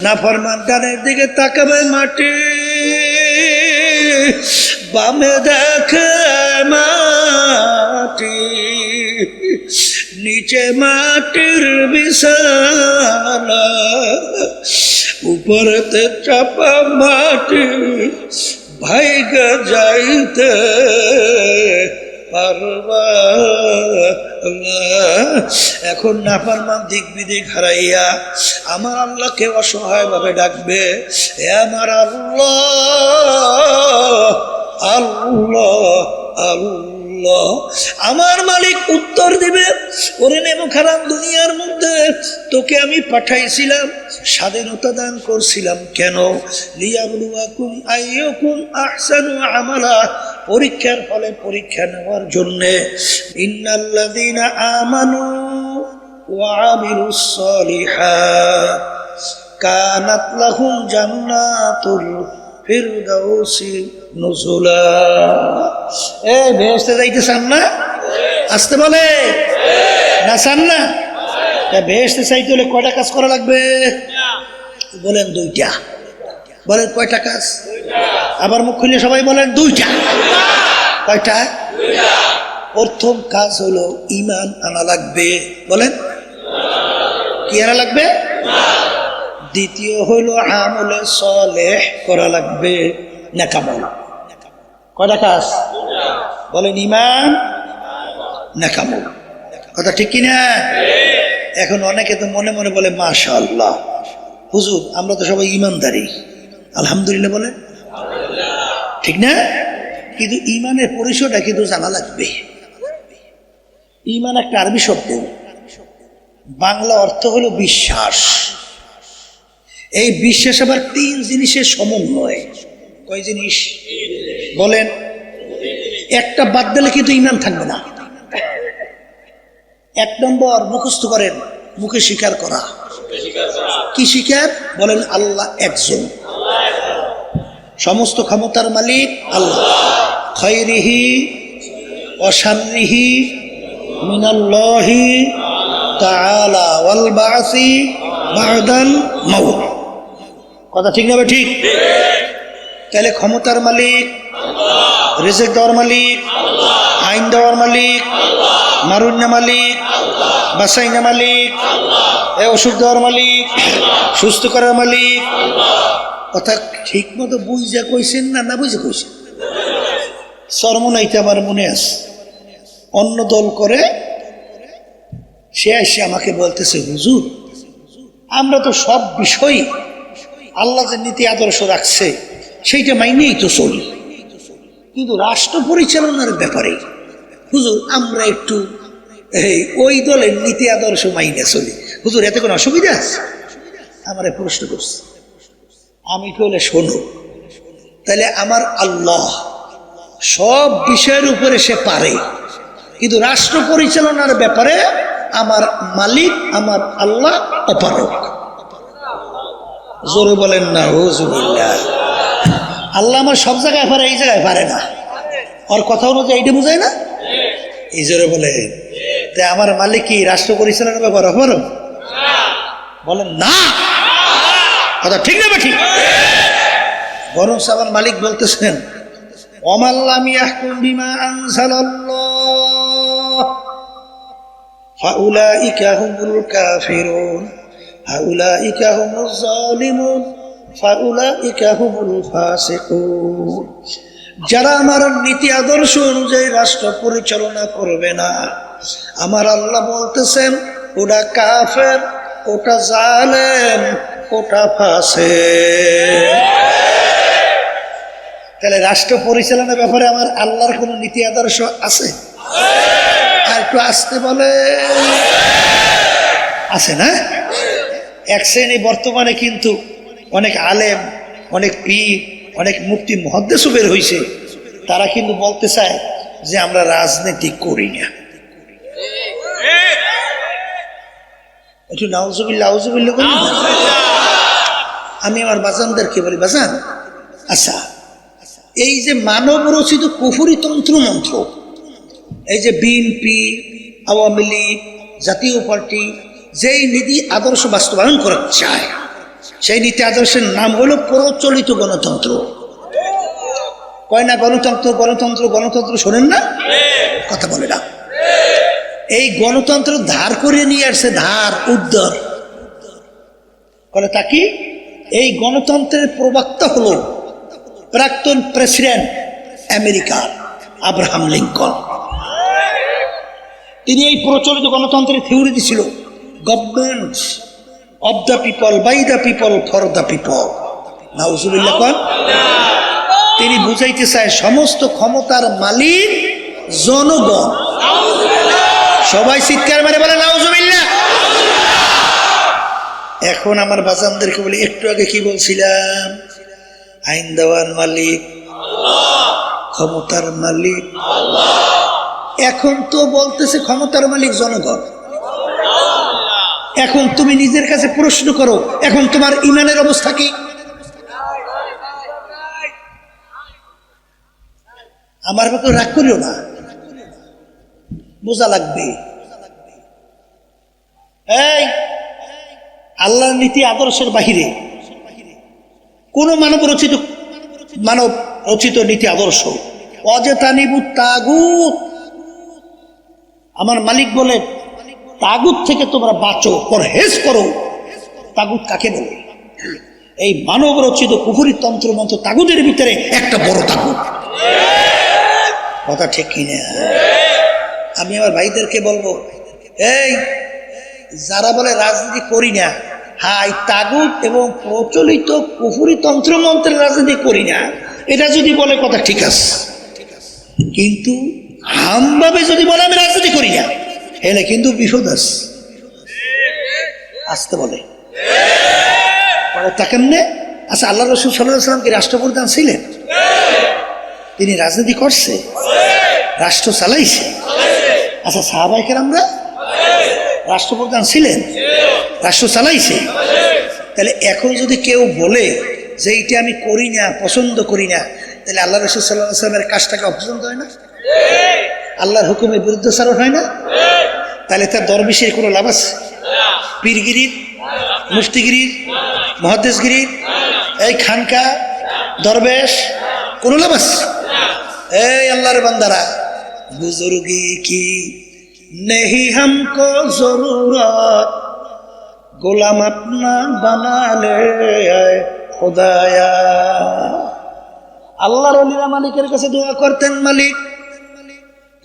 নাফরমান ডানের দিকে তাকাবে মাটি, বামে দেখে মাটি, নিচে মাটির বিছানা, উপরেতে চাপা মাটি, ভাইগা যাইতে পারবা না। এখন নাফরমান দিক বিদিক হারাইয়া আমার আল্লাহকে অসহায় ভাবে ডাকবে, এ আমার আল্লাহ আল্লাহ আল্লাহ। আমার মালিক উত্তর দিবে, ওরে নেমুখারাম দুনিয়ার মধ্যে তোকে আমি পাঠাইছিলাম, স্বাধীনতা দান করছিলাম কেন? লিয়াবলুয়াকুম আইয়ুকুম আহসানু আমালা, পরীক্ষার ফলে পরীক্ষা নেওয়ার জন্যে। ইন্নাল্লাযীনা আমানু ওয়া আমিলুস সালিহাত কানাত লাহুম জান্নাতুল ফিরদাউসি নুজুলা। এই বেহেশতে যাইতে চান না? আসতে বলে না, চান না? বেহেশতে চাইতে হলে কয়টা কাজ করা লাগবে? বলেন দুইটা। বলেন কয়টা কাজ? আবার মুখ খুলে সবাই বলেন দুইটা। কয়টা? প্রথম কাজ হলো ঈমান আনা লাগবে। বলেন কি আনা লাগবে? দ্বিতীয় হলো আমলে সালেহ করা লাগবে, নেকামল। কয়টা কাজ? বলেন ঈমান, নেকামল। কথা ঠিক কিনা? এখন অনেকে তো মনে মনে বলে মাশাআল্লাহ হুজুর আমরা তো সবাই ঈমানদারি, আলহামদুলিল্লাহ বলেন, ঠিক না? কিন্তু ঈমানের পরিচয়টা কিন্তু জানা লাগবে। ঈমান একটা আরবি শব্দ, বাংলা অর্থ হলো বিশ্বাস। এই বিশ্বাস আবার তিন জিনিসের সমন্বয়। কয় জিনিস? বলেন। একটা বাদ দিলে কিন্তু ঈমান থাকবে না। এক নম্বর মুখস্থ করেন, মুখে স্বীকার করা। কি স্বীকার? বলেন আল্লাহ একজন, সমস্ত ক্ষমতার মালিক আল্লাহ, খায়রিহি ওয়া শাররিহি মিনাল্লাহি তাআলা ওয়াল বা'সি বা'দাল মাউত। কথা ঠিক না? ঠিক। তাহলে ক্ষমতার মালিক, রিজিক দেওয়ার মালিক, আইন দেওয়ার মালিক, মারুন্না মালিক, বাসাইনা মালিক, এ ওষুধ দেওয়ার মালিক, সুস্থ করার মালিক। কথা ঠিক মতো বুঝে কইছেন না না বুঝে কইছেন? সরমনাইতে আমার মনে আছে, অন্য দল করে সে এসে আমাকে বলতেছে হুজুর আমরা তো সব বিষয় আল্লাহ যে নীতি আদর্শ রাখছে সেইটা মাইনেই তো চলি, কিন্তু রাষ্ট্র পরিচালনার ব্যাপারে হুজুর আমরা একটু ওই দলের নীতি আদর্শ মাইনে চলি, হুজুর এতে কোনো অসুবিধা আছে? আমার প্রশ্ন করছে। আমি কইলে শোনো, তাহলে আমার আল্লাহ সব বিষয়ের উপরে সে পারে, কিন্তু রাষ্ট্র পরিচালনার ব্যাপারে আমার মালিক আমার আল্লাহ অপারক। জোরে বলেন না হুজুবিল্লাহ। আল্লাহ আমার সব জায়গায় পারে, এই জায়গায় পারে না। ওর কথা অনুযায়ী এইটা বুঝায় না? এই জোরে বলে তাই আমার মালিক কি রাষ্ট্র পরিচালনার ব্যাপারে অপারক? বলেন না। কথা ঠিক না ঠিক? বরং আমার মালিক বলতেছেন ওয়ামান লাম ইয়াহকুম বিমা আনজালাল্লাহ ফাউলাইকা হুমুল কাফিরুন ফাউলাইকা হুমুজ জালিমুন ফাউলাইকা হুমুল ফাসিকুন। যারা আমার নীতি আদর্শ অনুযায়ী রাষ্ট্র পরিচালনা করবে না, আমার আল্লাহ বলতেছেন ওটা কাফের, ওটা জালেম, ওটা ফাসিক। তাহলে রাষ্ট্র পরিচালনার ব্যাপারে আমার আল্লাহর কোন নীতি আদর্শ আছে? আর একটু আসতে বলে আছে না? এক শ্রেণী বর্তমানে কিন্তু অনেক আলেম, অনেক পীর, অনেক মুফতি মুহাদ্দিসও বের হয়েছে, তারা কিন্তু বলতে চায় যে আমরা রাজনীতি করি না। একটু নাউজুবিল্লাহ আউজুবিল্লাহ বলি না? আমি আমার বাজানদেরকে বলি বাজান, আচ্ছা এই যে মানব রচিত কুফরি তন্ত্র মন্ত্র, এই যে বিএনপি, আওয়ামী লীগ, জাতীয় পার্টি যেই নীতি আদর্শ বাস্তবায়ন করা চায়, সেই নীতি আদর্শের নাম হলো প্রচলিত গণতন্ত্র। কয় না গণতন্ত্র গণতন্ত্র গণতন্ত্র, শোনেন না? কথা বলে না। এই গণতন্ত্র ধার করে নিয়ে আসছে, ধার উদ্ধার করে। তাকে এই গণতন্ত্রের প্রবক্তা হলো প্রাক্তন প্রেসিডেন্ট আমেরিকার আব্রাহাম লিঙ্কন। তিনি এই প্রচলিত গণতন্ত্রের থিওরি দিছিল, government of the people, by the people, for the people. নাউজুবিল্লাহ কোন। তিনি বুঝাইতে চায় সমস্ত ক্ষমতার মালিক জনগণ। সবাই চিৎকার মারে বলে নাউজুবিল্লাহ। এখন আমার বাজানদেরকে বলি, একটু আগে কি বলছিলাম? আইন দেওয়ার মালিক আল্লাহ, ক্ষমতার মালিক আল্লাহ। এখন তো বলতেছে ক্ষমতার মালিক জনগণ। এখন তুমি নিজের কাছে প্রশ্ন করো, এখন তোমার ইমানের অবস্থা কি? আমার মতো রাগ করিও না, বোঝা লাগবে। এই আল্লাহর নীতি আদর্শের বাহিরে কোন মানব রচিত নীতি আদর্শ, অজেতানিবু তাগুত, আমার মালিক বলে তাগুত থেকে তোমরা বাঁচো, পরহেজ করো। তাগুত কাকে বলে? এই মানব রচিত কুফরি তন্ত্র মন্ত্র তাগুদের ভিতরে একটা বড় তাগুত। কথা ঠিক কিনা? আমি আমার ভাইদেরকে বলবো, এই যারা বলে রাজনীতি করি না, হাই তাগুত এবং প্রচলিত কুফরি তন্ত্র মন্ত্রের রাজনীতি করি না, এটা যদি বলে কথা ঠিক আছে, কিন্তু হামভাবে যদি বলে আমি রাজনীতি করি না, এলে কিন্তু বিপদ আছে। আসতে বলে তা কেমনে? আচ্ছা, আল্লাহ রসুল সাল্লাল্লাহু আলাইহি ওয়াসাল্লাম কি রাষ্ট্রপ্রধান ছিলেন? তিনি রাজনীতি করছে, রাষ্ট্র চালাইছে। আচ্ছা, সাহাবায়ে কেরামরা রাষ্ট্রপ্রধান ছিলেন, রাষ্ট্র চালাইছে। তাহলে এখন যদি কেউ বলে যে এইটা আমি করি না, পছন্দ করি না, তাহলে আল্লাহ রসুল সাল্লাল্লাহু আলাইহি ওয়াসাল্লামের কাজটাকে অপছন্দ হয় না? আল্লাহর হুকুমের বিরুদ্ধাচরণ হয় না? তাহলে তার দরবেশের কোনো লাভ আছে? পীরগিরির, মুফতিগিরির, মুহাদ্দিসগিরির, এই খানকা দরবেশ কোনো লাভ আছে? এই আল্লাহর বান্দারা, বুজুর্গি কি নেহি হামকো জরুরত, গোলাম আপনা বানালে খোদায়া। আল্লাহর ওলিরা মালিকের কাছে দোয়া করতেন, মালিক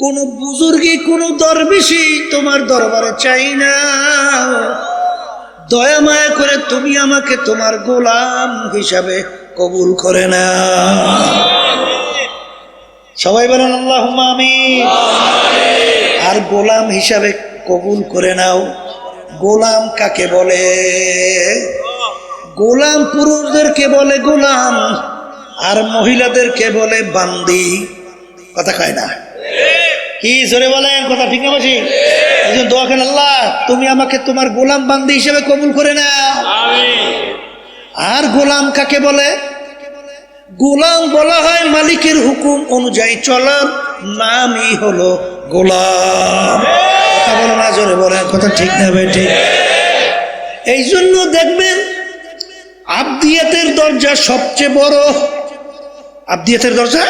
কোন বুজুর্গি, কোন দরবেশি তোমার দরবারে চাই না, দয়া মায়া করে তুমি আমাকে তোমার গোলাম হিসাবে কবুল করে না। সবাই বলেন আল্লাহুম্মা আমিন। আর গোলাম হিসাবে কবুল করে নাও। গোলাম কাকে বলে? গোলাম পুরুষদেরকে বলে গোলাম, আর মহিলাদেরকে বলে বান্দি। কথা কয় না? কি জোরে বলেন, কথা ঠিক না বসি? এই জন্য দোয়া করেন, আল্লাহ তুমি আমাকে তোমার গোলাম বান্দি হিসেবে কবুল করে নাও। আর গোলাম কাকে বলে? গোলাম বলা হয় মালিকের হুকুম অনুযায়ী চলার নামই হলো গোলাম। কথা বলো না, জোরে বলেন, কথা ঠিক না বেঠিক? এই জন্য দেখবেন আবদিয়াতের দরজা সবচেয়ে বড়। আবদিয়াতের দরজা,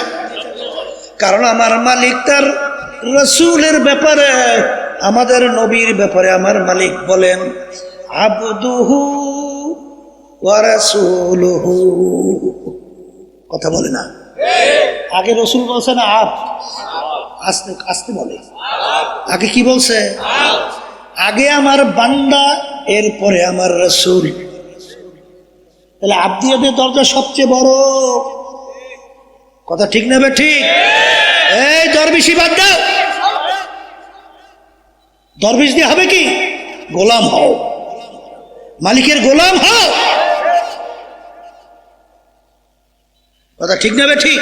কারণ আমার মালিক তার রাসূলের ব্যাপারে, আমাদের নবীর ব্যাপারে আমার মালিক বলেন আবদুহু ওয়া রাসূলুহু। কথা বলে না? আগে রসুল বলছে না আব, আস্তে আস্তে বলে। আগে কি বলছে? আগে আমার বান্দা, এরপরে আমার রাসূল। তাহলে আবদিয়াতের দরজা সবচেয়ে বড়। কথা ঠিক না ঠিক? এই দরবেশি বাদ দাও। দরবেশ দিয়ে হবে কি? গোলাম হও, মালিকের গোলাম হও। কথা ঠিক না ঠিক?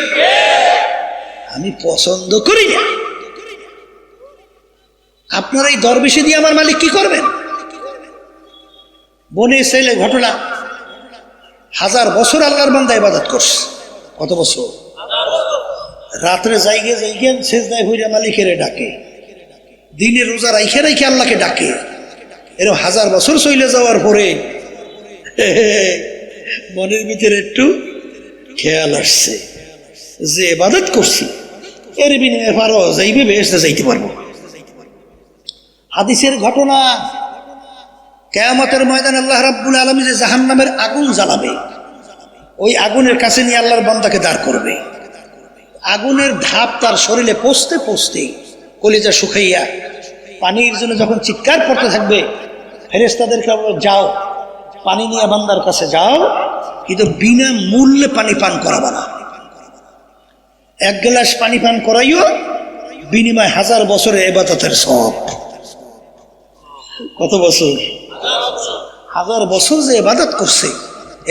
আমি পছন্দ করি না। আপনারা এই দরবেশি দিয়ে আমার মালিক কি করবেন? বনে ইসরাইলের ঘটনা, 1000 বছর আল্লাহর বান্দা ইবাদত করছে। কত বছর? রাত্রে জায়গা সেজদায় হইয়া মালিকের ডাকে, দিনে রোজা রাইখে রাইখে আল্লাহকে ডাকে। এরকম 1000 বছর চলে যাওয়ার পরে মনের ভিতরে একটু খেয়াল আসছে যে ইবাদত করছি এর বিনিময়ে পারো যাইবে বেহেশতে যাইতে পারবো। হাদিসের ঘটনা, কিয়ামতের ময়দানে আল্লাহ রাব্বুল আলামিন যে জাহান্নামের আগুন জ্বালাবে, ওই আগুনের কাছে নিয়ে আল্লাহর বান্দাকে দাঁড় করবে। আগুনের ধাপ তার শরীরে পৌঁছতে পৌঁছতে কলিজা শুকাইয়া পানির জন্য যখন চিৎকার করতে থাকবে, ফেরেশতাদেরকে বলবে যাও পানি নিয়ে বান্দার কাছে যাও, কিন্তু বিনা মূল্যে পানি পান করাবা না। এক গ্লাস পানি পান করাইও, বিনিময় 1000 বছরের ইবাদতের সওয়াব। কত বছর? 1000 বছর যে ইবাদত করছে,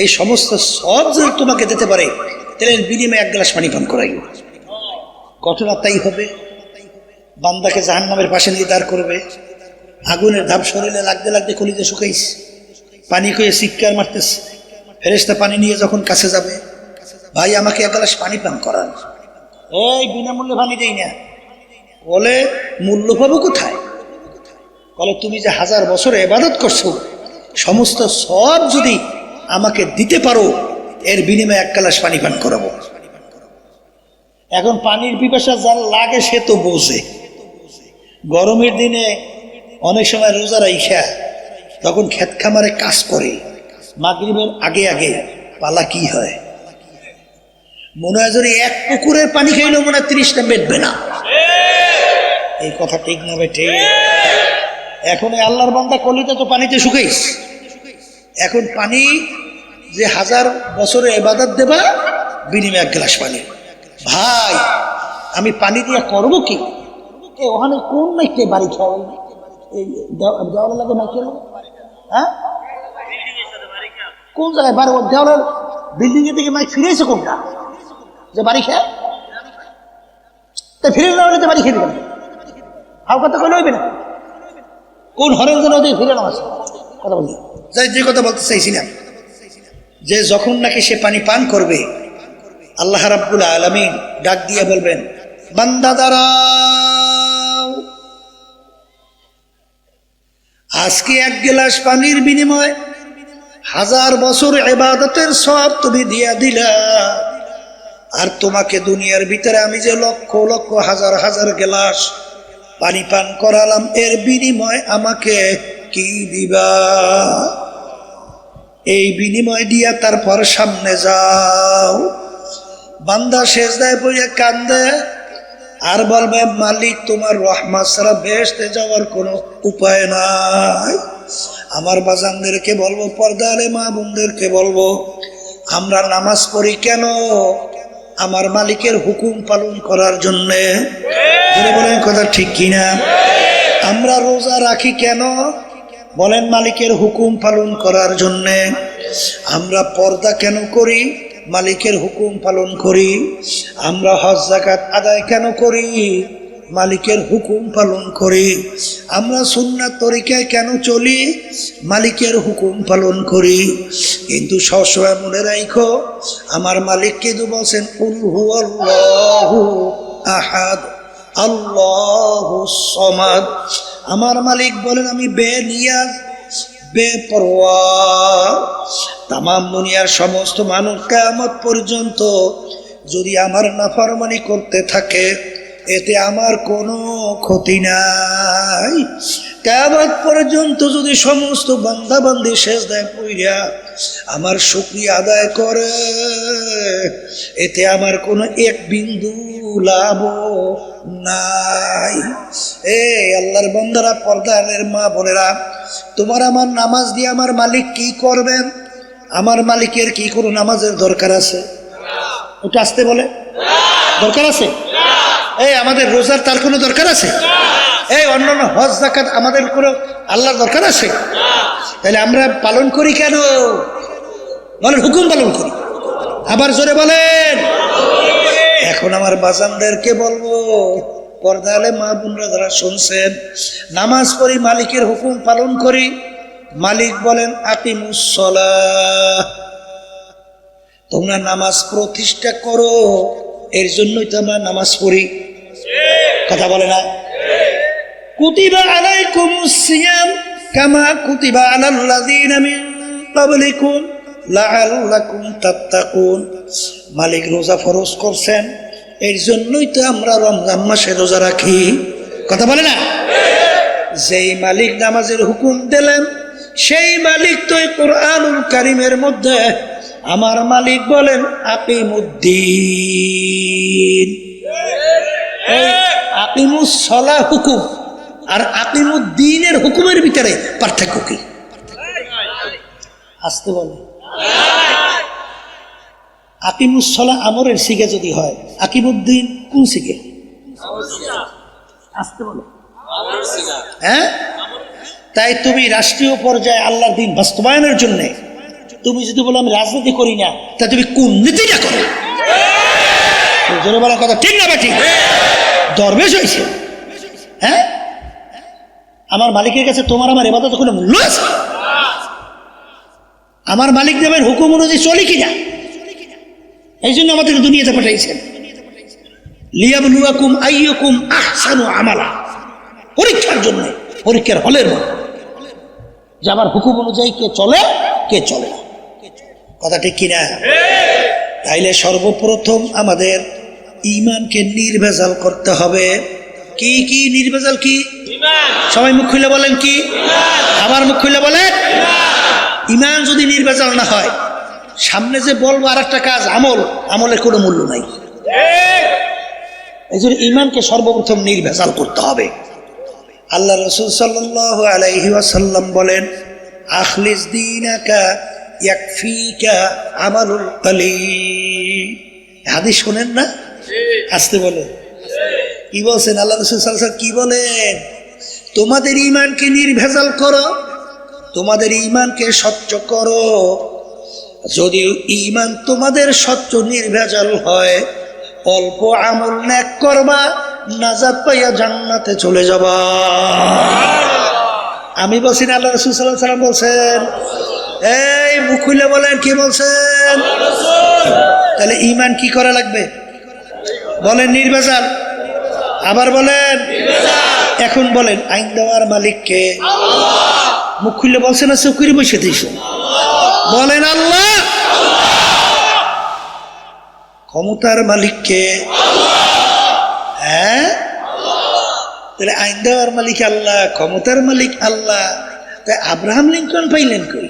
এই সমস্ত সওয়াব যদি তোমাকে দিতে পারে, তাহলে বিনিময়ে এক গ্লাস পানি পান করাইও। ঘটনা তাই হবে। বান্দাকে জাহান্নামের পাশে নিয়ে দাঁড় করবে, আগুনের ধাপ শরীরে লাগতে লাগতে কলিজা শুকাইছে, পানি খেয়ে চিৎকার মারতেছে। ফেরেশতা পানি নিয়ে যখন কাছে যাবে, ভাই আমাকে এক গ্লাস পানি পান করান। এই বিনামূল্যে পানি দেই না। বলে মূল্য পাবো কোথায়? বলে তুমি যে 1000 বছরে ইবাদত করছো, সমস্ত সব যদি আমাকে দিতে পারো, এর বিনিময়ে এক গ্লাস পানি পান করাবো। এখন পানির পিপাসা যার লাগে সে তো বোঝে। গরমের দিনে অনেক সময় রোজা রাইখা তখন ক্ষেত খামারে কাজ করে, মাগরিবের আগে আগে পালা কি হয়, মনে হয় যদি এক পুকুরের পানি খাইলেও মনে হয় 30টা মেটবে না। এই কথা ঠিক না বেঠে? এখন আল্লাহর বান্দা কলিতে তো পানিতে শুকাইস, এখন পানি যে 1000 বছরে ইবাদত দেবা, বিনিময়ে এক গ্লাস পানি। ভাই আমি পানি দিয়ে করবো কি? ওখানে কোন মাইকে বাড়ি খাওয়া, এই দেওয়ালের লাগে মাইকে, হ্যাঁ কোন জায়গায় বাড়ি? দেওয়ালের বিল্ডিং এর দিকে মাইক ফিরেছে কোনটা যে বাড়ি খায়? তাই ফিরে না হলে বাড়ি খেয়ে দেবেন, হাও কথা কইলে হইবে না। কোন হরের জন্য ওদের ফিরে নাও আছে কথা বলছি। যাই যে কথা বলতে চাইছিলাম, যে যখন নাকি সে পানি পান করবে, আল্লাহ রাব্বুল আলামিন ডাক দিয়ে বলবেন, বান্দা দাঁড়াও, আজকে এক গ্লাস পানির বিনিময়ে 1000 বছর ইবাদতের সওয়াব তুমি দিয়া দিলা। আর তোমাকে দুনিয়ার ভিতরে আমি যে লক্ষ লক্ষ হাজার হাজার গ্লাস পানি পান করালাম, এর বিনিময় আমাকে কি দিবা? এই বিনিময় দিয়া তারপর সামনে যাও। বান্দা সেজদায় পড়ে কান্দে আর বলবে, মালিক তোমার রহমত ছাড়া বেহেশতে যাওয়ার কোনো উপায় নাই। আমার বাজানদেরকে বলবো, পর্দারে মা বোনদেরকে বলবো, আমরা নামাজ পড়ি কেন? আমার মালিকের হুকুম পালন করার জন্যে। বলেন কথা ঠিক কিনা? আমরা রোজা রাখি কেন? বলেন মালিকের হুকুম পালন করার জন্যে। আমরা পর্দা কেন করি? মালিকের হুকুম পালন করি। আমরা হজ যাকাত আদায় কেন করি? মালিকের হুকুম পালন করি। আমরা সুন্নাত তরিকায় কেন চলি? মালিকের হুকুম পালন করি। কিন্তু সবসময় মনে রাখো, আমার মালিক কিন্তু বলছেন, কুল হুয়াল্লাহু আহাদ আল্লাহুস সামাদ। আমার মালিক বলেন, আমি বেনিয়াজ বেপরোয়া। তামাম দুনিয়ার সমস্ত মানুষ কিয়ামত পর্যন্ত যদি আমার নাফরমানি করতে থাকে, এতে আমার কোনো ক্ষতি নাই। কিয়ামত পর্যন্ত যদি সমস্ত বান্দা বান্দি সেজদায় পড়িয়া আমার শুকরিয়া আদায় করে, এতে আমার কোনো এক বিন্দু লাভ নাই। এই আল্লাহর বান্দারা, পর্দার মা বোনেরা, তোমার আমার নামাজ দিয়ে আমার মালিক কি করবেন? আমার মালিকের কি কোনো নামাজের দরকার আছে? ওটা আসতে বলে দরকার আছে? এই আমাদের রোজার তার কোনো দরকার আছে? এই অন্যান্য হজ যাকাত আমাদের কোনো আল্লাহর দরকার আছে? তাহলে আমরা পালন করি কেন? বলেন হুকুম পালন করি। আবার জোরে বলেন। এখন আমার বাজানদেরকে বলবো, পর্দালে মা বোনরা যারা শুনছেন, নামাজ পড়ি, মালিকের হুকুম পালন করি। মালিক বলেন, আকিমুস সালাহ, তোমরা নামাজ প্রতিষ্ঠা করো। এর জন্যই তো আমরা নামাজ পড়ি। কথা বলে না? কুতিবা আলাইকুমুস সিয়াম কামা কুতিবা আলাল্লাযীনা মিন ক্বাবলিকুম লাআল্লাকুম তাত্তাকুন। মালিক রোজা ফরজ করছেন, এর জন্যই তো আমরা রমজান মাসে রোজা রাখি। কথা বলে না? যেই মালিক নামাজের হুকুম দিলেন সেই মালিক তো কোরআনুল কারীমের মধ্যে আমার মালিক বলেন আকিমুদ্দিন। আকিমুস সালাহ হুকুম আর আকিমুদ্দিনের হুকুমের ভিতরে পার্থক্য কি? আসতে বলে আকিমুস সালাহ আমরের সিগে যদি হয়, আকিমুদ্দিন কোন সিগে? আসতে বলে হ্যাঁ। তাই তুমি রাষ্ট্রীয় পর্যায়ে আল্লাহর দিন বাস্তবায়নের জন্য তুমি যদি বলো আমি রাজনীতি করি না, তা তুমি কোন নীতিটা করো? জোরে বলার কথা ঠিক না? বা ঠিক দরবেশ হয়েছে হ্যাঁ? আমার মালিকের কাছে তোমার আমার ইবাদত কোনো মূল্য আছে? আমার মালিক দেবের হুকুম অনুযায়ী চলি কিনা, এই জন্য আমাদের দুনিয়াতে পাঠাইছেন। লিয়াবলুয়াকুম আইয়ুকুম আহসানু আমালা, পরীক্ষার জন্য, পরীক্ষার হলের মতো যে আমার হুকুম অনুযায়ী কে চলে কে চলে না। কথা ঠিক কিনা? তাইলে সর্বপ্রথম আমাদের ঈমানকে নির্ভেজাল করতে হবে। কি কি নির্ভেজাল? কি? সবাই মুখ খুলে বলেন কি? আবার মুখ খুলে বলেন। ঈমান যদি নির্ভেজাল না হয়, সামনে যে বলবো আর একটা কাজ আমল, আমলের কোনো মূল্য নাই। এই জন্য ঈমানকে সর্বপ্রথম নির্ভেজাল করতে হবে। আল্লাহ রাসূল সাল্লাল্লাহু আলাইহি ওয়াসাল্লাম বলেন আখলিস দীনাকা ইয়াকফিকা আমালুল কলিল। হাদিস শুনেন না? আসতে বলে কি বলছেন আল্লাহ রাসূল সাল্লাল্লাহু আলাইহি ওয়াসাল্লাম? কি বলেন? তোমাদের ঈমানকে নির্ভেজাল করো, তোমাদের ঈমানকে স্বচ্ছ করো। যদি ঈমান তোমাদের স্বচ্ছ নির্ভেজাল হয়, অল্প আমল নেক করবা, নাজাত পাইয়া জান্নাতে চলে যাবা। আমি বলছি না, আল্লাহ রাসূল সাল্লাল্লাহু আলাইহি ওয়াসাল্লাম বলছেন। এই মুখ খুলে বলেন কি বলছেন? তাহলে ঈমান কি করা লাগবে? বলেন নির্ভেজাল। আবার বলেন। এখন বলেন আইন দেওয়ার মালিক কে? মুখ খুলে বলছেন না চুপ করে বসে দিয়েছ? বলেন আল্লাহ। ক্ষমতার মালিক কে? হ্যাঁ, তাহলে আইন দেওয়ার মালিক আল্লাহ, ক্ষমতার মালিক আল্লাহ। তাই আব্রাহাম লিঙ্কন পাইলেন কই?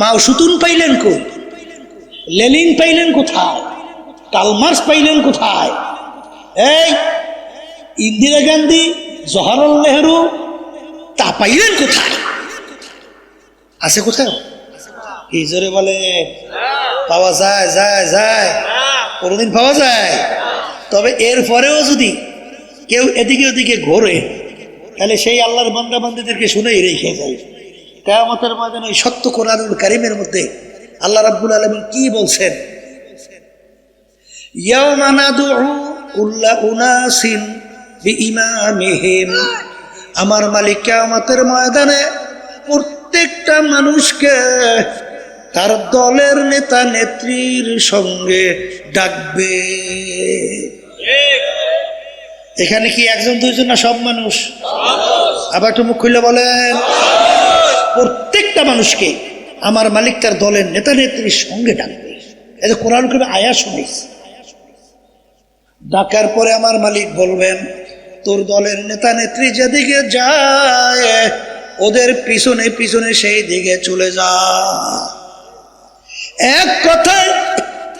মাও সুতুন পাইলেন কই? লেনিন পাইলেন কোথায়? কার্ল মার্কস পাইলেন কোথায়? এই ইন্দিরা গান্ধী, জওহরলাল নেহরু তা পাইলেন কোথায়? আছে কোথাও? কি জোরে বলে? পাওয়া যায়? যায় যায় কোনোদিন পাওয়া যায়? তবে এর পরেও যদি কেউ এদিকে ওদিকে ঘোরে, তাহলে সেই আল্লাহর বান্দা বান্দীদেরকে শুনেই রেখে যায়। কিয়ামতের ময়দানে ওই সত্য কোরআনুল কারীমের মধ্যে আল্লাহ রাব্বুল আলামিন কি বলছেন? ইয়াওমা নাদউ কুল্লা উনাসিন বিইমামিহিম। আমার মালিক কিয়ামতের ময়দানে প্রত্যেকটা মানুষকে তার দলের নেতা নেত্রীর সঙ্গে ডাকবে। এখানে কি একজন দুইজন না সব মানুষ? আবার একটু মুখ খুলে বলেন। প্রত্যেকটা মানুষকে আমার মালিক তার দলের নেতা নেত্রীর সঙ্গে ডাকবে। এই যে কোরআন কারীমে আয়াত শুনাইছে। ডাকার পরে আমার মালিক বলবেন তোর দলের নেতা নেত্রী যেদিকে যায় ওদের পিছনে পিছনে সেই দিকে চলে যা। এক কথায়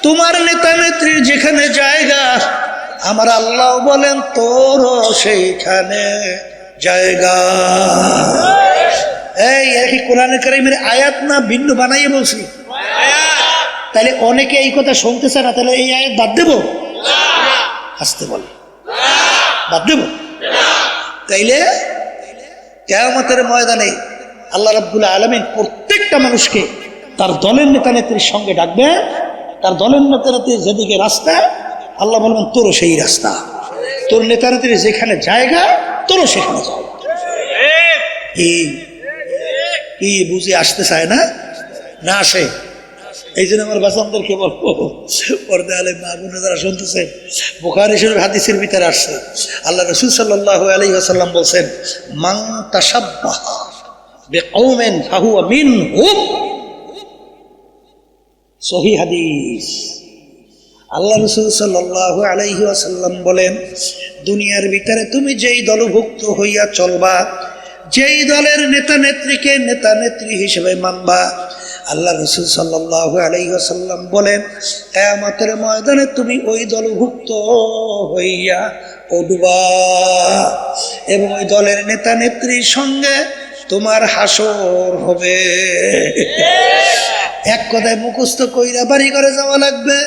তোমার নেতা নেত্রীর যেখানে জায়গা, আমার আল্লাহ বলেন তোরও সেইখানে জায়গা। এই কি কোরআন কারীমের আয়াত না ভিন্ন বানাইয়ে বলছি? তাহলে অনেকে এই কথা শুনতেছে না, তাহলে এই আয়াত বাদ দেব? আসতে বলে বাদ দেব? তাইলে কিয়ামতের ময়দানে আল্লাহ রাব্বুল আলামিন প্রত্যেকটা মানুষকে তার দলের নেতা নেত্রীর সঙ্গে ডাকবে। তার দলের নেতা নেত্রীর যেদিকে রাস্তা, আল্লাহ বলবেন তোরও সেই রাস্তা, তোর নেতা নেত্রীর যেখানে জায়গা তোরও সেখানে যাও। কি বুঝে আসতে চায় না? না আসে। এই জন্য আমার বাচ্চাদেরকে বলবো, পর্দা আলে মা বোনে যারা শুনতেছে, বুখারী শরীফ হাদিসের ভিতরে আসছে আল্লাহ রাসূল সাল্লাল্লাহু আলাইহি ওয়াসাল্লাম বলছেন মান তাশাব্বাহা বিকওমিন ফাহুয়া মিনহুম। সহিহ হাদিস। আল্লাহ রাসূল সাল্লাল্লাহু আলাইহি ওয়াসাল্লাম বলেন, দুনিয়ার ভিতরে তুমি যেই দলভুক্ত হইয়া চলবা, যেই দলের নেতা নেত্রীকে নেতা নেত্রী হিসেবে মানবা, আল্লাহ রাসূল সাল্লাল্লাহু আলাইহি ওয়াসাল্লাম বলেন, কিয়ামতের ময়দানে তুমি ওই দলভুক্ত হইয়া উঠবা এবং ওই দলের নেতা নেত্রীর সঙ্গে তোমার হাসর হবে। এক কথায় মুখস্থ কইরা বাড়ি করে যাওয়া লাগবে,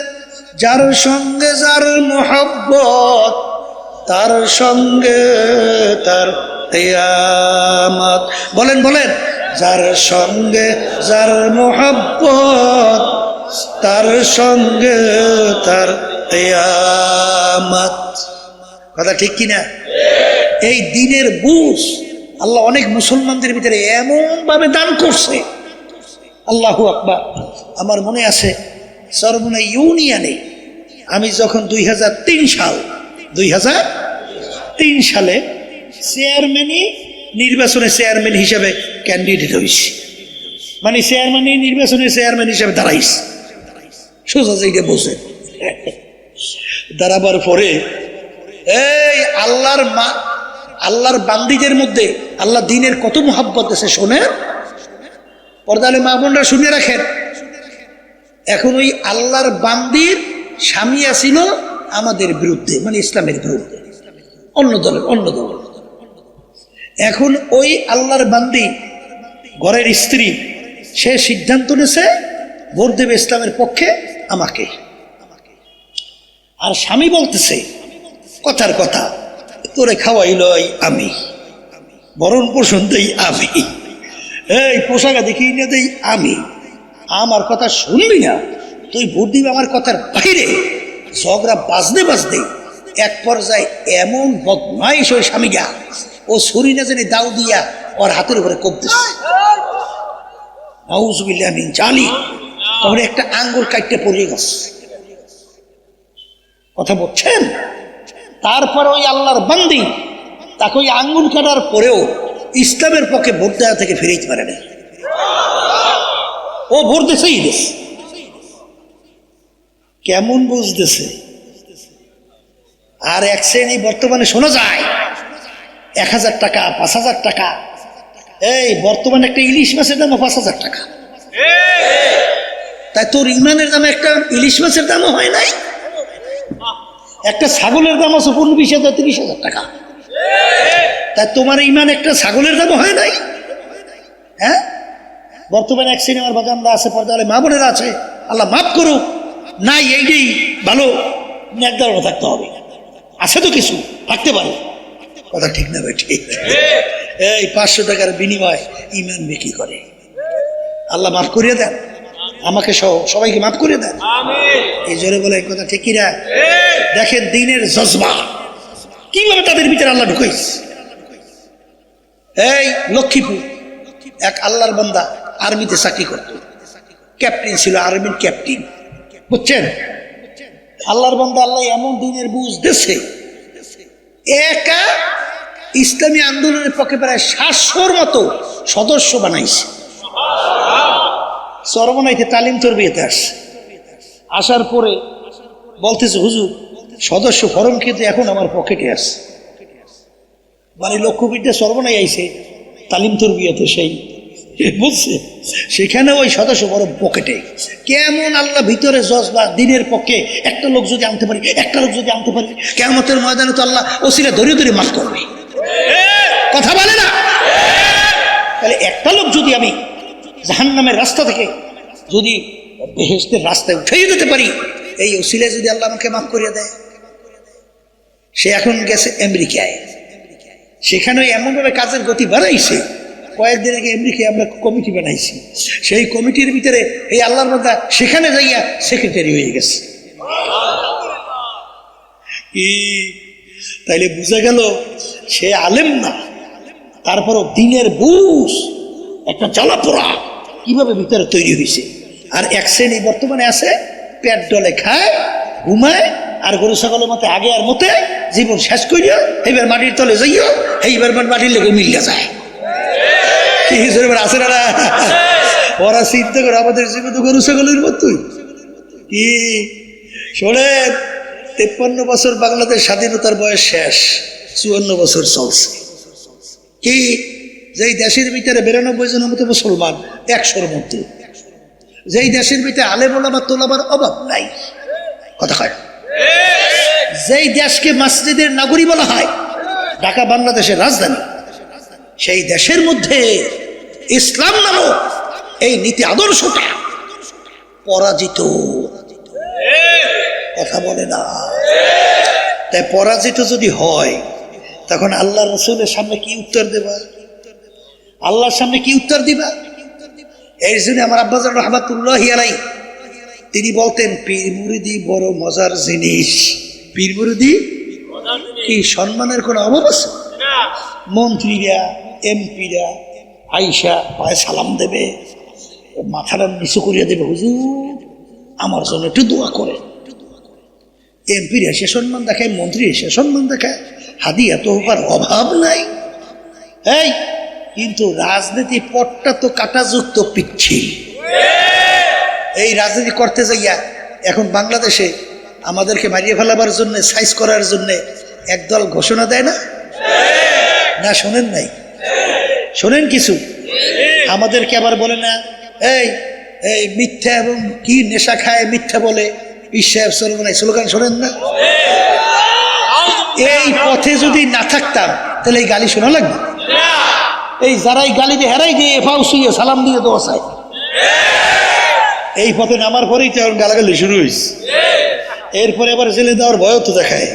যার সঙ্গে যার মোহাব্বত তার সঙ্গে তার কিয়ামত। বলেন বলেন, যার সঙ্গে যার মোহাব্বত তার সঙ্গে তার কিয়ামত। কথা ঠিক কিনা? এই দিনের বুঝ আল্লাহ অনেক মুসলমানদের ভিতরে এমন ভাবে দান করছে, আল্লাহু আকবার। আমার মনে আছে সরমনা ইউনিয়নে আমি যখন 2003 সালে নির্বাচনে চেয়ারম্যান হিসেবে ক্যান্ডিডেট হয়েছি, মানে নির্বাচনে চেয়ারম্যান হিসেবে দাঁড়াইছি। সোজা জায়গায় বসে দাঁড়াবার পরে এই আল্লাহর বান্দীদের মধ্যে আল্লাহ দিনের কত মোহাব্বত আছে শোনেন। পর্দালে মা বোনরা শুনে রাখেন। এখন ওই আল্লাহর বান্দির স্বামী আসিল আমাদের বিরুদ্ধে, মানে ইসলামের বিরুদ্ধে, অন্য দলের। এখন ওই আল্লাহর বান্দি ঘরের স্ত্রী, সে সিদ্ধান্ত নিয়েছে ভোট দেবে ইসলামের পক্ষে আমাকে। আর স্বামী বলতেছে কথার কথা, তোরে খাওয়াইল আমি, বরণ পোষণ দেই আমি, এই পোশাক দেখি না দেই আমি, আমার কথা শুনবি না, তুই ভোট দিবি আমার কথার বাইরে। ঝগড়া বাজতে এক পর্যায়ে এমন বদমাইশ ওই স্বামীরা, ও ছুরি না জানি দাও দিয়া ওর হাতের উপরে কোপতেছে, নাউযুবিল্লাহ মিন জালিক। তখন একটা আঙ্গুল কাটতে পড়ে গেছে। কথা বলছেন? তারপর ওই আল্লাহর বান্দি তাকে ওই আঙ্গুল কাটার পরেও ইসলামের পক্ষে ভোট দেওয়া থেকে ফিরেতে পারে না। ও ভোট দিছেই দেশ। কেমন বুঝতেছে? আর এক শ্রেণী বর্তমানে শোনা যায় 1000 টাকা, 5000 টাকা। এই বর্তমানে একটা ইলিশ মাছের দাম 5000 টাকা। তাই তোর ইমানের দামে একটা ইলিশ মাছের দামও হয় নাই। একটা ছাগলের দাম আছে 20,000 30,000 টাকা। তাই তোমার ইমান একটা ছাগলের দামও হয় নাই। হ্যাঁ, বর্তমানে এক সিনেমার বাগানরা আছে, পর্দালে মা বোনেরা আছে, আল্লাহ মাফ করুক, নাই এইটাই ভালো, একদারও থাকতে হবে। আছে তো কিছু থাকতে পারে। কথা ঠিক না ভাই? ঠিক। এই 500 টাকার বিনিময় ইমান বিক্রি করে। আল্লাহ মাফ করিয়ে দেন, আমাকে সহ সবাইকে মাফ করে দেন। এই জোরে বলে কথা ঠিক কিনা? দেখেন দিনের জজবা কিভাবে তাদের ভিতরে আল্লাহ ঢুকাইছে। এই লক্ষ্মীপুর এক আল্লাহর বান্দা আর্মিতে চাকরি করত, ক্যাপ্টেন ছিল, আর্মির ক্যাপ্টেন, বুঝছেন? আল্লাহর বান্দা আল্লাহ এমন দিনের বুঝ দিয়েছে, একা ইসলামী আন্দোলনের পক্ষে প্রায় 700-র মতো সদস্য বানাইছে। চরমনাইতে তালিম তরবিয়াতে আসছে। আসার পরে বলতেছে, হুজুর সদস্য ফরম কিন্তু এখন আমার পকেটে আসছে। মানে লক্ষ্যবিদ্যা চরমনাই আইছে তালিম তরবিয়াতে, সেই বুঝছে, সেখানে ওই সদস্য বড় পকেটে। কেমন আল্লাহ ভিতরে জজবা, দিনের পক্ষে একটা লোক যদি আনতে পারি, কিয়ামতের ময়দানে তো আল্লাহ ওসিলা ধরে ধরে মাফ করবে। কথা বলে না? তাহলে একটা লোক যদি আমি জাহান্নামের রাস্তা থেকে যদি বেহেশতের রাস্তায় উঠিয়ে দিতে পারি, এই ওসিলায় যদি আল্লাহ আমাকে মাফ করিয়ে দেয়। সে এখন গেছে আমেরিকায়, সেখানে এমনভাবে কাজের গতি বাড়াইছে, কয়েকদিন আগে আমেরিকায় আমরা কমিটি বানাইছি, সেই কমিটির ভিতরে এই আল্লাহর বান্দা সেখানে যাইয়া সেক্রেটারি হয়ে গেছে। কি তাইলে বুঝা গেল সে আলেম না, তারপরও দিনের বুঝ একটা জ্বালাপোড়া কিভাবে ভিতরে তৈরি হয়েছে। আর এক শ্রেণী বর্তমানে আছে, পেট ডলে খায়, ঘুমায়, আর গরু ছাগলের মতে আগে আর মতে জীবন শেষ করিয়া এইবার মাটির তলে যাইও, এইবার মাটির লেগে মিলিয়া যায়। আছে না? ওরা চিন্তা করে আমাদের জীবিত গরু ছাগলের মতোই। কি শোনেন, 53 বছর বাংলাদেশ স্বাধীনতার বয়স শেষ, 54 বছর চলছে। কি যেই দেশের ভিতরে 92 জনের মতো মুসলমান 100-র মধ্যে, যেই দেশের ভিতরে আলেম ওলামা তোলাবার অভাব নাই, কথা হয়, যেই দেশকে মসজিদের নগরী বলা হয়, ঢাকা বাংলাদেশের রাজধানী, সেই দেশের মধ্যে ইসলাম নামক এই নীতি আদর্শটা পরাজিত। কথা বলে না? তাই পরাজিত যদি হয় তখন আল্লাহ রসুলের সামনে কি উত্তর দেবা? আল্লাহর সামনে কি উত্তর দিবা? এই জন্য আমার আব্বাজান রহমাতুল্লাহি আলাইহি তিনি বলতেন, পীর মুরিদি বড় মজার জিনিস। পীর মুরিদি কি সম্মানের কোনো অভাব আছে? মন্ত্রীরা এমপিরা আইসা পায়ে সালাম দেবে, মাথাটা নিচু করিয়া দেবে, হুজুর আমার জন্য একটু দোয়া করে। এমপির এসে সম্মান দেখায়, মন্ত্রী এসে সম্মান দেখায়, হাদিয়া তো হবার অভাব নাই। এই কিন্তু রাজনীতি পটটা তো কাটাযুক্ত পিচ্ছিল। এই রাজনীতি করতে যাইয়া এখন বাংলাদেশে আমাদেরকে মারিয়ে ফেলাবার জন্য, সাইজ করার জন্য একদল ঘোষণা দেয় না? না শোনেন নাই? শোনেন কিছু আমাদেরকে আবার বলে না, এই এই মিথ্যা এবং কি নেশা খায় মিথ্যা বলে সাহেব স্লোগান শোনেন না? এই পথে যদি না থাকতাম তাহলে এই গালি শোনা লাগবে? এই যারা এই গালি দিয়ে হেরাই দিয়ে ফাউসিয়ে সালাম দিয়ে দোয়া চায়, এই পথে নামার পরেই তো গালাগালি শুরু হয়েছে। এরপরে আবার জেলে দেওয়ার ভয়ও তো দেখায়,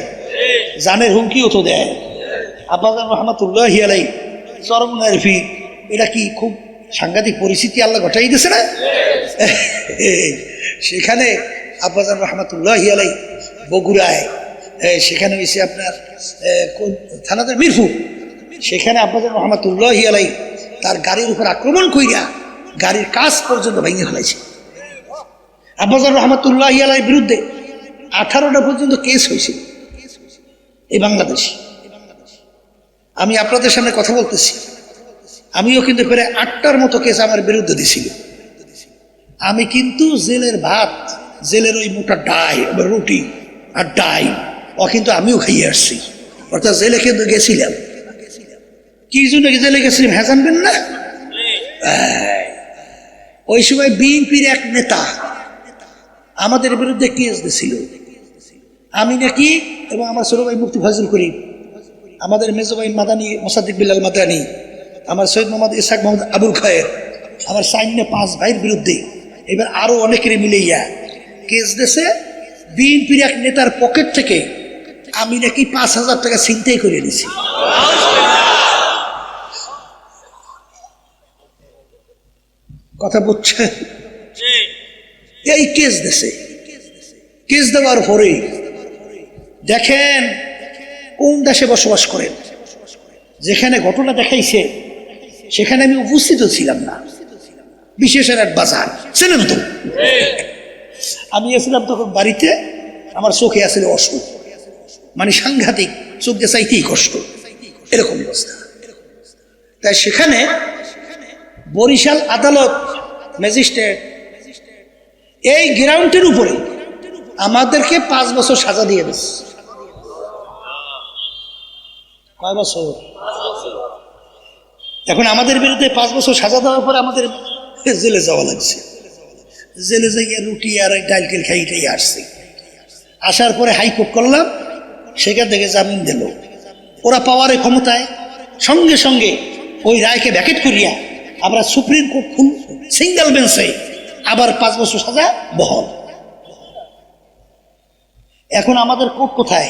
জানের হুমকিও তো দেয়। আব্বাজান রহমাতুল্লাহি আলাইহি চরম নারফি, এটা কি খুব সাংঘাতিক পরিস্থিতি আল্লাহ ঘটাই দিয়েছে না? সেখানে আব্বাজান রহমাতুল্লাহি আলাইহি বগুড়ায়, সেখানে হয়েছে আপনার কোন থানাতে মিরপুর, সেখানে আব্বাজান রহমাতুল্লাহি আলাইহি তার গাড়ির উপর আক্রমণ কইরা গাড়ির কাজ পর্যন্ত ভেঙে ফেলাইছে। আব্বাজান রহমাতুল্লাহি আলাইহির বিরুদ্ধে 18টা পর্যন্ত কেস হয়েছিল এই বাংলাদেশে। আমি আপনাদের সামনে কথা বলতেছি, আমিও কিন্তু প্রায় 8টার মতো কেস আমার বিরুদ্ধে দিছিল। আমি কিন্তু জেলের ভাত, জেলের ওই মোটা ডাই রুটি আর ডাই ও কিন্তু আমিও খাইয়ে আসছি, অর্থাৎ জেলে কিন্তু গেছিলাম। কি জন্য জেলে গেছিলাম হ্যাঁ জানবেন না? ওই সময় বিএনপির এক নেতা আমাদের বিরুদ্ধে কেস দিয়েছিল। আমি নাকি এবং আমার ছোট ভাই মুফতি ফজল করিম, আমাদের মেজো ভাই মাদানী মোসাদ্দিক বিল্লাল মাদানী, আমার সৈয়দ মোহাম্মদ ইসহাক মোহাম্মদ আবুল খায়ের, আমার 4-5 ভাইয়ের বিরুদ্ধে এবার আরো অনেকের মিলেইয়া কেস দিয়েছে। বিএনপির এক নেতার পকেট থেকে আমি নাকি 5,000 টাকা ছিনতাই করে নিয়েছি। কথা বলছে? এই কেস দিয়েছে। কেস দেওয়ার পরে দেখেন কোন দেশে বসবাস করেন। যেখানে ঘটনা দেখাইছে সেখানে আমি উপস্থিত ছিলাম না, বিশেষের এক বাজার ছিলেন তো। আমি এসেছিলাম তখন বাড়িতে, আমার চোখে আসলে অসুখ, মানে সাংঘাতিক, চোখ দিয়ে চাইতেই কষ্ট, এরকম অবস্থা। তাই সেখানে বরিশাল আদালত ম্যাজিস্ট্রেট এই গ্রাউন্ডের উপরে আমাদেরকে 5 বছর সাজা দিয়ে দিচ্ছে। কয় বছর? এখন আমাদের বিরুদ্ধে 5 বছর সাজা দেওয়ার পরে আমাদের জেলে যাওয়া লাগছে। জেলে যাইয়া রুটি আর ডাল তেল খাইটাই আসছি। আসার পরে হাইকোর্ট করলাম, সেখান থেকে জামিন দিল। ওরা পাওয়ারে ক্ষমতায় সঙ্গে সঙ্গে ওই রায়কে ভ্যাকেট করিয়া আমরা সুপ্রিম কোর্ট ফুল সিঙ্গেল বেঞ্চে আবার 5 বছর সাজা বহল। এখন আমাদের কোর্ট কোথায়?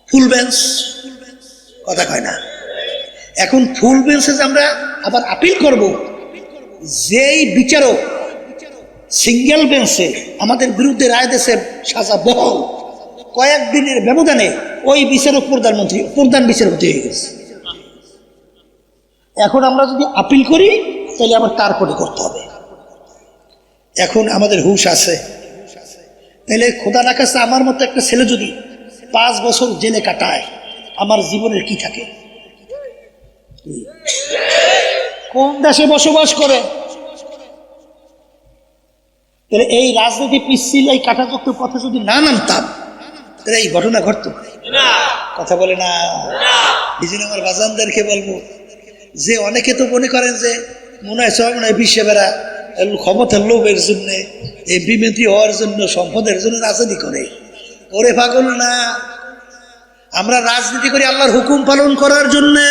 ফুল বেঞ্চ। কথা কয় না? এখন ফুল বেঞ্চে আমরা আবার আপিল করব, যেই বিচারক সিঙ্গেল বেঞ্চে আমাদের বিরুদ্ধে রায় দিয়েছে সাজা বহল, কয়েকদিনের ব্যবধানে ওই বিচারক প্রধান বিচারপতি হয়ে গেছে। এখন আমরা যদি আপিল করি তাহলে আবার তারপরে করতে হবে। এখন আমাদের হুঁশ আছে, তাহলে খোদা না কাছে আমার মতো একটা ছেলে যদি 5 বছর জেলে কাটায়, আমার জীবনের কি থাকে? কোন দেশে বসবাস করে? তাহলে এই রাজনীতি পিচ্ছিল, এই কাটাযুক্ত পথে যদি না নামতাম তাহলে এই ঘটনা ঘটতো কথা বলে না। এই জন্য আমার বাজানদেরকে বলবো যে অনেকে তো মনে করেন যে মনে হয় সব মনে হয় বিশ্বে বেড়া ক্ষমতার লোভের জন্য, এমপি মন্ত্রী হওয়ার জন্য, সম্পদের জন্য রাজনীতি করে। ওরে পাগল না, আমরা রাজনীতি করি আল্লাহর হুকুম পালন করার জন্যে।